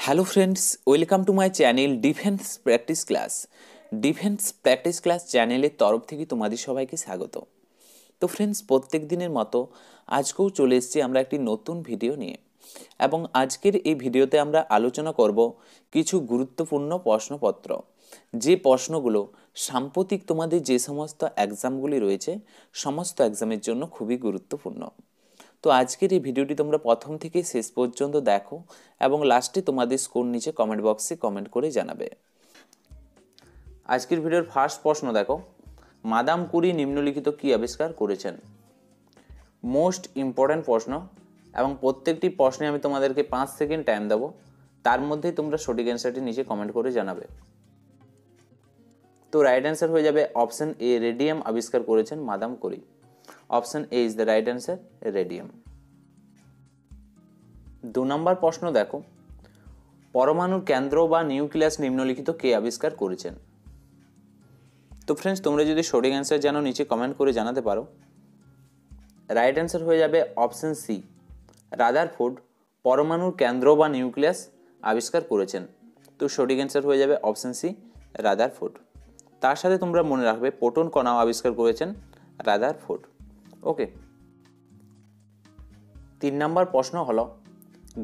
Hello friends, welcome to my channel defence practice class চ্যানেলের তরফ থেকে তোমাদের সবাইকে স্বাগত। তো ফ্রেন্ডস, প্রত্যেক দিনের মতো আজকেও চলে এসেছি আমরা একটি নতুন ভিডিও নিয়ে, এবং আজকের এই ভিডিওতে আমরা আলোচনা করব কিছু গুরুত্বপূর্ণ প্রশ্নপত্র, যে প্রশ্নগুলো সাম্প্রতিক তোমাদের যে সমস্ত এক্সামগুলি রয়েছে সমস্ত এক্সামের জন্য খুবই গুরুত্বপূর্ণ। তো আজকের এই ভিডিওটি তোমরা প্রথম থেকে শেষ পর্যন্ত দেখো এবং লাস্টে তোমাদের স্কোর নিচে কমেন্ট বক্সে কমেন্ট করে জানাবে। আজকের ভিডিওর ফার্স্ট প্রশ্ন দেখো, মাদাম কুরি নিম্নলিখিত কি আবিষ্কার করেছেন? মোস্ট ইম্পর্ট্যান্ট প্রশ্ন, এবং প্রত্যেকটি প্রশ্নে আমি তোমাদেরকে 5 সেকেন্ড টাইম দেবো, তার মধ্যেই তোমরা সঠিক অ্যান্সারটি নিচে কমেন্ট করে জানাবে। তো রাইট অ্যান্সার হয়ে যাবে অপশন এ, রেডিয়াম আবিষ্কার করেছেন madam Curie. Option A is the right answer, radium. 2 number প্রশ্ন দেখো, পরমাণুর কেন্দ্র বা নিউক্লিয়াস নিম্নলিখিত কে আবিষ্কার করেছেন? তো ফ্রেন্ডস, তোমরা যদি সঠিক অ্যান্সার জানো নিচে কমেন্ট করে জানাতে পারো। রাইট অ্যান্সার হয়ে যাবে অপশন সি, রাদারফোর্ড পরমাণুর কেন্দ্র বা নিউক্লিয়াস আবিষ্কার করেছেন। তো সঠিক অ্যান্সার হয়ে যাবে অপশন সি, রাদারফোর্ড। তার সাথে তোমরা মনে রাখবে প্রোটন কণাও আবিষ্কার করেছেন রাদারফোর্ড। ওকে। 3 নম্বর প্রশ্ন হলো,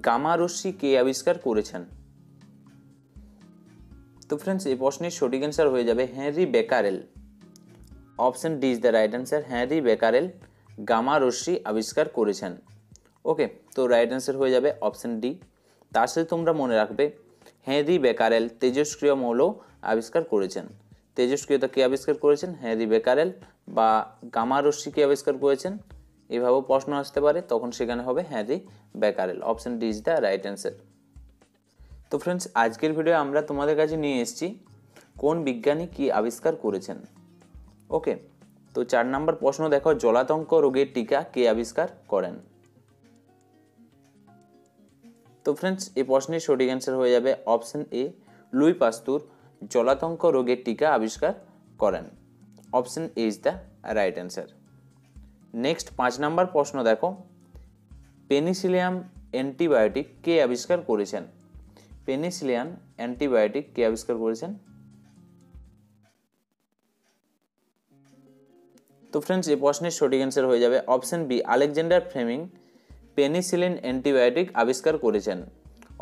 গামা রশ্মি কে আবিষ্কার করেছেন? তো ফ্রেন্ডস, এই প্রশ্নের সঠিক অ্যান্সার হয়ে যাবে Henri Becquerel. Option D is the right answer, Henri Becquerel gamma রশ্মি আবিষ্কার করেছেন। ওকে, তো রাইট অ্যান্সার হয়ে যাবে অপশন ডি। তার সাথে তোমরা মনে রাখবে হেনরি বেকারেল তেজস্ক্রিয় মৌল আবিষ্কার করেছেন। তেজস্ক্রিয়তা কে আবিষ্কার করেছেন? Henry Becquerel. বা গামা রশ্মি কে আবিষ্কার করেছেন, এভাবেও প্রশ্ন আসতে পারে, তখন সেখানে হবে Henry Becquerel. Option D is the right answer. তো ফ্রেন্ডস, আজকের ভিডিও আমরা তোমাদের কাছে নিয়ে এসেছি কোন বিজ্ঞানী কি আবিষ্কার করেছেন। ওকে, তো 4 নম্বর প্রশ্ন দেখো, জলাতঙ্ক রোগের টিকা কে আবিষ্কার করেন? তো ফ্রেন্ডস, এই প্রশ্নের সঠিক অ্যান্সার হয়ে যাবে অপশন এ, লুই পাস্তুর জলাতঙ্ক রোগের টিকা আবিষ্কার করেন। Option A is the right answer. Next 5 নম্বর প্রশ্ন দেখো, পেনিসিলিয়াম অ্যান্টিবায়োটিক কে আবিষ্কার করেছেন? পেনিসিলিয়াম অ্যান্টিবায়োটিক কে আবিষ্কার করেছেন? তো ফ্রেন্ডস, এই প্রশ্নের সঠিক অ্যান্সার হয়ে যাবে option B, Alexander Fleming penicillin antibiotic আবিষ্কার করেছেন।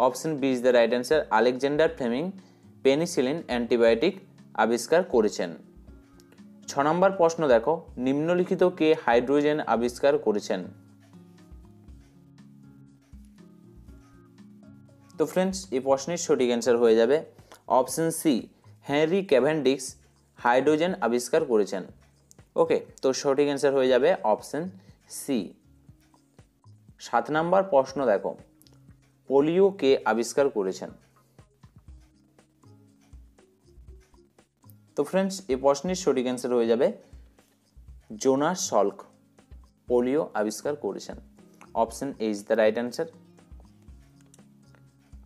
Option B is the right answer, Alexander Fleming penicillin antibiotic আবিষ্কার করেছেন। 6 নম্বর প্রশ্ন দেখো, নিম্নলিখিত কে হাইড্রোজেন আবিষ্কার করেছেন? তো ফ্রেন্ডস, এই প্রশ্নের সঠিক অ্যান্সার হয়ে যাবে option C, Henry Cavendish hydrogen আবিষ্কার করেছেন। ওকে, তো সঠিক অ্যান্সার হয়ে যাবে অপশন সি। 7 নম্বর প্রশ্ন দেখো, পোলিও কে আবিষ্কার করেছেন? তো ফ্রেন্ডস, এই প্রশ্নের সঠিক অ্যান্সার হয়ে যাবে জোনাস সল্ক পোলিও আবিষ্কার করেছেন। Option A is the right answer.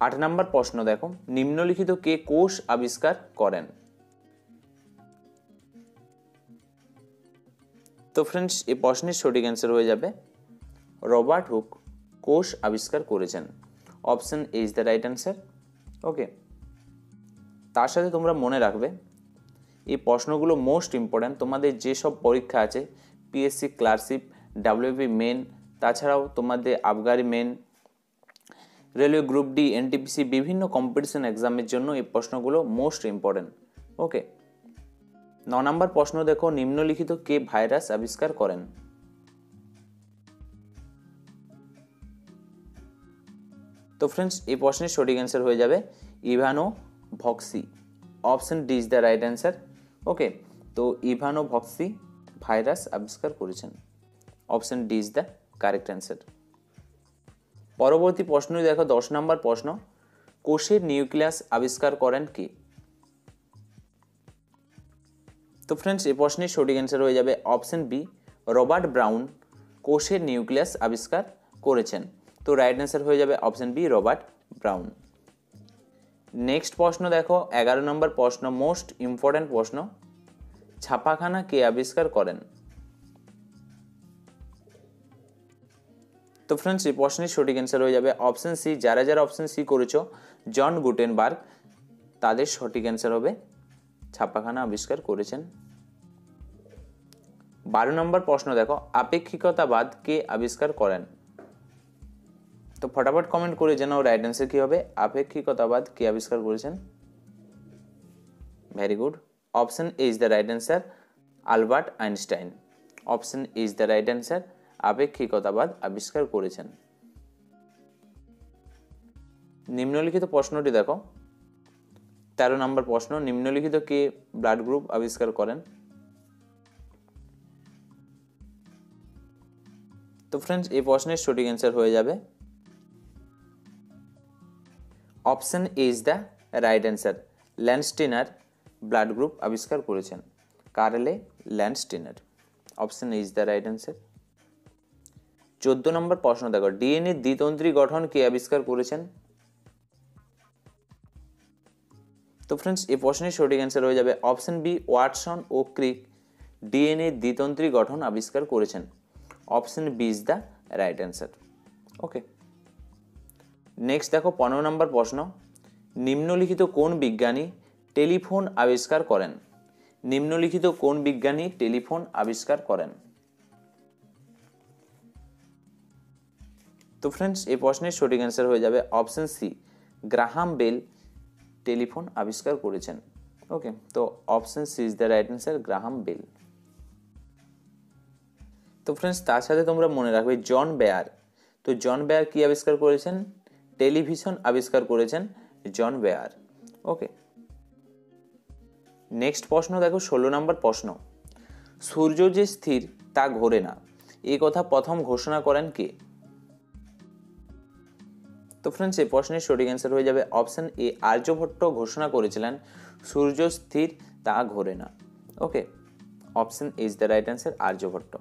8 নম্বর প্রশ্ন দেখো, নিম্নলিখিত কে কোষ আবিষ্কার করেন? তো ফ্রেন্ডস, এই প্রশ্নের সঠিক অ্যান্সার হয়ে যাবে রবার্ট হুক কোষ আবিষ্কার করেছেন। Option A is the right answer. Okay, তার সাথে তোমরা মনে রাখবে এই প্রশ্নগুলো মোস্ট ইম্পর্ট্যান্ট, তোমাদের যেসব পরীক্ষা আছে পিএসসি ক্লার্কশিপ, ডাব্লিউবি মেন, তাছাড়াও তোমাদের আবগারি main, railway group D, NTPC বিভিন্ন কম্পিটিশন এক্সামের জন্য এই প্রশ্নগুলো মোস্ট ইম্পর্ট্যান্ট। ওকে, 9 নম্বর প্রশ্ন দেখো, নিম্নলিখিত কে ভাইরাস আবিষ্কার করেন? তো ফ্রেন্ডস, এই প্রশ্নের সঠিক অ্যান্সার হয়ে যাবে ইভানো ভক্সি। Option D is the right answer. Okay, তো ইভানো ভক্সি ভাইরাস আবিষ্কার করেছেন। Option D is the correct answer. পরবর্তী প্রশ্ন দেখো, 10 নম্বর প্রশ্ন, কোষের নিউক্লিয়াস আবিষ্কার করেন কি? তো ফ্রেন্ডস, এই প্রশ্নের সঠিক অ্যান্সার হয়ে যাবে অপশন বি, রবার্ট ব্রাউন কোষের নিউক্লিয়াস আবিষ্কার করেছেন। তো রাইট অ্যান্সার হয়ে যাবে option B, Robert Brown. Next প্রশ্ন দেখো, 11 নম্বর প্রশ্ন, মোস্ট ইম্পর্ট্যান্ট প্রশ্ন, ছাপাখানা কে আবিষ্কার করেন? তো তো ফ্রেন্ডস এই প্রশ্নের সঠিক অ্যান্সার হয়ে যাবে অপশন সি। যারা যারা অপশন সি করেছো জন গুটেনবার্গ, তাদের সঠিক অ্যান্সার হবে ছাপাখানা আবিষ্কার করেছেন। 12 নম্বর প্রশ্ন দেখো, আপেক্ষিকতাবাদ কে আবিষ্কার করেন? তো ফটাফট কমেন্ট করে জানাও রাইট অ্যান্সার কি হবে। আপেক্ষিকতাবাদ কে আবিষ্কার করেছেন? Very good, option A is the right answer, Albert Einstein. Option is the right answer, আপেক্ষিকতাবাদ আবিষ্কার করেছেন। নিম্নলিখিত প্রশ্নটি দেখো, 13 নম্বর প্রশ্ন, নিম্নলিখিত কে ব্লাড গ্রুপ আবিষ্কার করেন? তো ফ্রেন্ডস এই প্রশ্নের সঠিক অ্যান্সার হয়ে যাবে option A is the right answer, Landsteiner blood group আবিষ্কার করেছেন, Karl Landsteiner. Option A is the right answer. 14 নম্বর প্রশ্ন দেখো, ডিএনএ দ্বিতন্ত্রী গঠন কে আবিষ্কার করেছেন? তো ফ্রেন্ডস এই প্রশ্নের সঠিক অ্যান্সার হয়ে যাবে অপশন বি, ওয়াটসন ও ক্রিক ডিএনএ দ্বিতন্ত্রী গঠন আবিষ্কার করেছেন। Option B is the right answer. Okay, next দেখো 15 নম্বর প্রশ্ন, নিম্নলিখিত কোন বিজ্ঞানী টেলিফোন আবিষ্কার করেন? নিম্নলিখিত কোন বিজ্ঞানী টেলিফোন আবিষ্কার করেন? তো ফ্রেন্ডস এই প্রশ্নের সঠিক অ্যান্সার হয়ে যাবে option C, Graham Bell telephone আবিষ্কার করেছেন। ওকে, তো option C is the right answer, Graham Bell. তো ফ্রেন্ডস তার সাথে তোমরা মনে রাখবে জন বেয়ার। তো জন বেয়ার কি আবিষ্কার করেছেন? টেলিভিশন আবিষ্কার করেছেন জন বেয়ার। ওকে, নেক্সট প্রশ্ন দেখো 16 নম্বর প্রশ্ন, সূর্য যে স্থির তা ঘোরে না, এই কথা প্রথম ঘোষণা করেন কে? তো ফ্রেন্ডস এই প্রশ্নের সঠিক অ্যান্সার হয়ে যাবে অপশন এ, আর্যভট্ট ঘোষণা করেছিলেন সূর্য স্থির তা ঘোরে না। Okay, option is the right answer, Aryabhatta.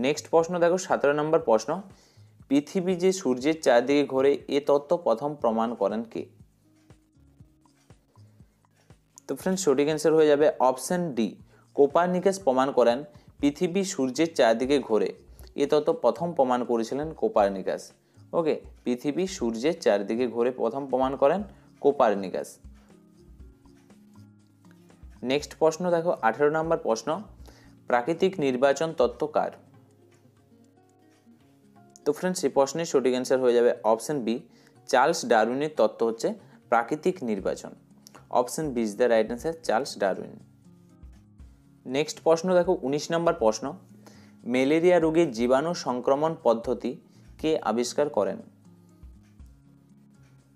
Next প্রশ্ন দেখো 17 নম্বর প্রশ্ন, পৃথিবী যে সূর্যের চারদিকে ঘোরে এ তত্ত্ব প্রথম প্রমাণ করেন কে? তো ফ্রেন্ডস সঠিক অ্যান্সার হয়ে যাবে অপশন ডি, কোপারনিকাস প্রমাণ করেন পৃথিবী সূর্যের চারদিকে ঘোরে, এ তত্ত্ব প্রথম প্রমাণ করেছিলেন কোপারনিকাস। ওকে, পৃথিবী সূর্যের চারদিকে ঘোরে প্রথম প্রমাণ করেন কোপারনিকাস। নেক্সট প্রশ্ন দেখো 18 নম্বর প্রশ্ন, প্রাকৃতিক নির্বাচন তত্ত্ব কার? তো ফ্রেন্ডস এই প্রশ্নের সঠিক অ্যান্সার হয়ে যাবে অপশন বি, চার্লস ডারউইনের তত্ত্ব হচ্ছে প্রাকৃতিক নির্বাচন। Option B is the right answer, Charles Darwin. Next প্রশ্ন দেখো 19 নম্বর প্রশ্ন, ম্যালেরিয়া রোগের জীবাণু সংক্রমণ পদ্ধতি কে আবিষ্কার করেন?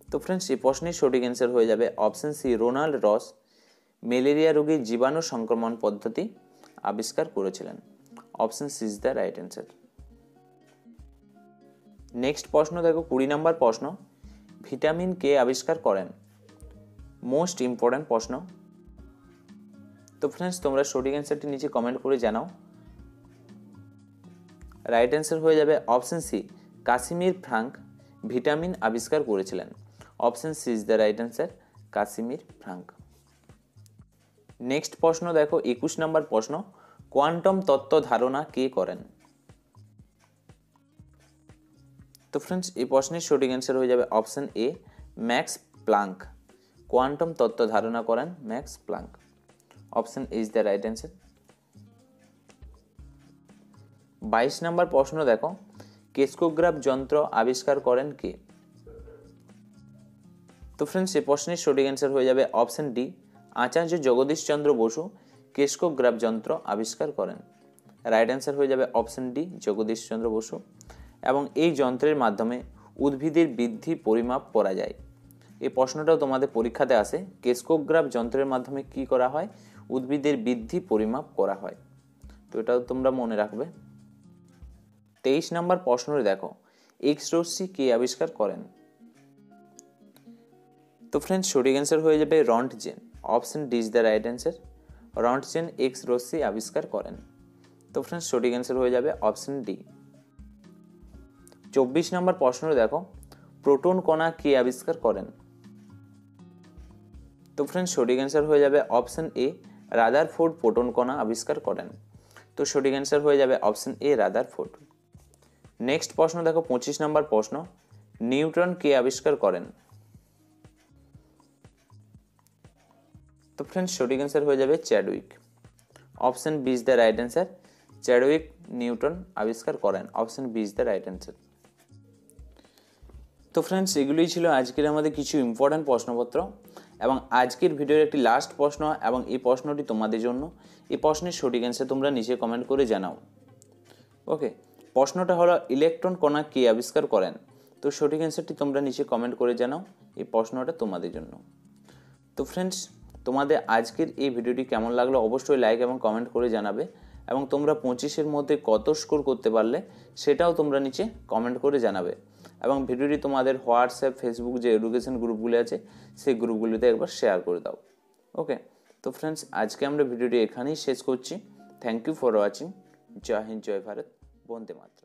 তো ফ্রেন্ডস এই প্রশ্নের সঠিক অ্যান্সার হয়ে যাবে option C, Ronald Ross malaria রোগের জীবাণু সংক্রমণ পদ্ধতি আবিষ্কার করেছিলেন। Option C is the right answer. Next প্রশ্ন দেখো 20 নম্বর প্রশ্ন, ভিটামিন কে আবিষ্কার করেন? মোস্ট ইম্পর্ট্যান্ট প্রশ্ন। তো ফ্রেন্ডস তোমরা সঠিক অ্যান্সারটি নিচে কমেন্ট করে জানাও। রাইট অ্যান্সার হয়ে যাবে option C, Casimir Funk vitamin আবিষ্কার করেছিলেন। Option C is the right answer, Casimir Funk. Next প্রশ্ন দেখো 21 নম্বর প্রশ্ন, কোয়ান্টাম তত্ত্ব ধারণা কে করেন? তো ফ্রেন্ডস এই প্রশ্নের সঠিক অ্যান্সার হয়ে যাবে অপশন এ, ম্যাক্স প্লাঙ্ক। কোয়ান্টাম তত্ত্ব ধারণা করেন max Planck. Option is the right answer. 22 নম্বর প্রশ্ন দেখো, ক্রেস্কোগ্রাফ যন্ত্র আবিষ্কার করেন কে? তো ফ্রেন্ডস এই প্রশ্নের সঠিক অ্যান্সার হয়ে যাবে অপশন ডি, আচার্য জগদীশ চন্দ্র বসু ক্রেস্কোগ্রাফ যন্ত্র আবিষ্কার করেন। রাইট অ্যান্সার হয়ে যাবে অপশন ডি, জগদীশ চন্দ্র বসু। এবং এই যন্ত্রের মাধ্যমে উদ্ভিদের বৃদ্ধি পরিমাপ করা যায়। এই প্রশ্নটাও তোমাদের পরীক্ষাতে আসে, ক্রেস্কোগ্রাফ যন্ত্রের মাধ্যমে কি করা হয়? উদ্ভিদের বৃদ্ধি পরিমাপ করা হয়। তো এটাও তোমরা মনে রাখবে। 23 নম্বর প্রশ্নটি দেখো, এক্স রশ্মি কে আবিষ্কার করেন? তো ফ্রেন্ডস সঠিক অ্যান্সার হয়ে যাবে Roentgen. Option D is the right answer, Roentgen X রশ্মি আবিষ্কার করেন। তো ফ্রেন্ডস সঠিক অ্যান্সার হয়ে যাবে অপশন ডি। 24 নম্বর প্রশ্নটি দেখো, প্রোটন কণা কে আবিষ্কার করেন? তো ফ্রেন্ডস সঠিক অ্যান্সার হয়ে যাবে অপশন এ, রাদারফোর্ড প্রোটন কণা আবিষ্কার করেন। তো সঠিক অ্যান্সার হয়ে যাবে অপশন এ, রাদারফোর্ড। নেক্সট প্রশ্ন দেখো 25 নম্বর প্রশ্ন, নিউটন কে আবিষ্কার করেন? তো ফ্রেন্ডস সঠিক অ্যান্সার হয়ে যাবে Chadwick. Option B is the right answer. Chadwick neutron আবিষ্কার করেন, option B is the right answer. তো ফ্রেন্ডস এগুলোই ছিল আজকের আমাদের কিছু ইম্পর্ট্যান্ট প্রশ্নপত্র, এবং আজকের ভিডিওর একটি লাস্ট প্রশ্ন, এবং এই প্রশ্নটি তোমাদের জন্য। এই প্রশ্নের সঠিক অ্যান্সার তোমরা নিচে কমেন্ট করে জানাও। ওকে, প্রশ্নটা হলো ইলেকট্রন কণা কে আবিষ্কার করেন? তো সঠিক অ্যান্সারটি তোমরা নিচে কমেন্ট করে জানাও, এই প্রশ্নটা তোমাদের জন্য। তো ফ্রেন্ডস তোমাদের আজকের এই ভিডিওটি কেমন লাগলো অবশ্যই লাইক এবং কমেন্ট করে জানাবে, এবং তোমরা 25-এর মধ্যে কত স্কোর করতে পারলে সেটাও তোমরা নিচে কমেন্ট করে জানাবে, এবং ভিডিওটি তোমাদের হোয়াটসঅ্যাপ, ফেসবুক যে এডুকেশন গ্রুপগুলি আছে সেই গ্রুপগুলিতে একবার শেয়ার করে দাও। ওকে, তো ফ্রেন্ডস আজকে আমরা ভিডিওটি এখানেই শেষ করছি। Thank you for watching. জয় হিন্দ, জয় ভারত, বন্দে মাতরম।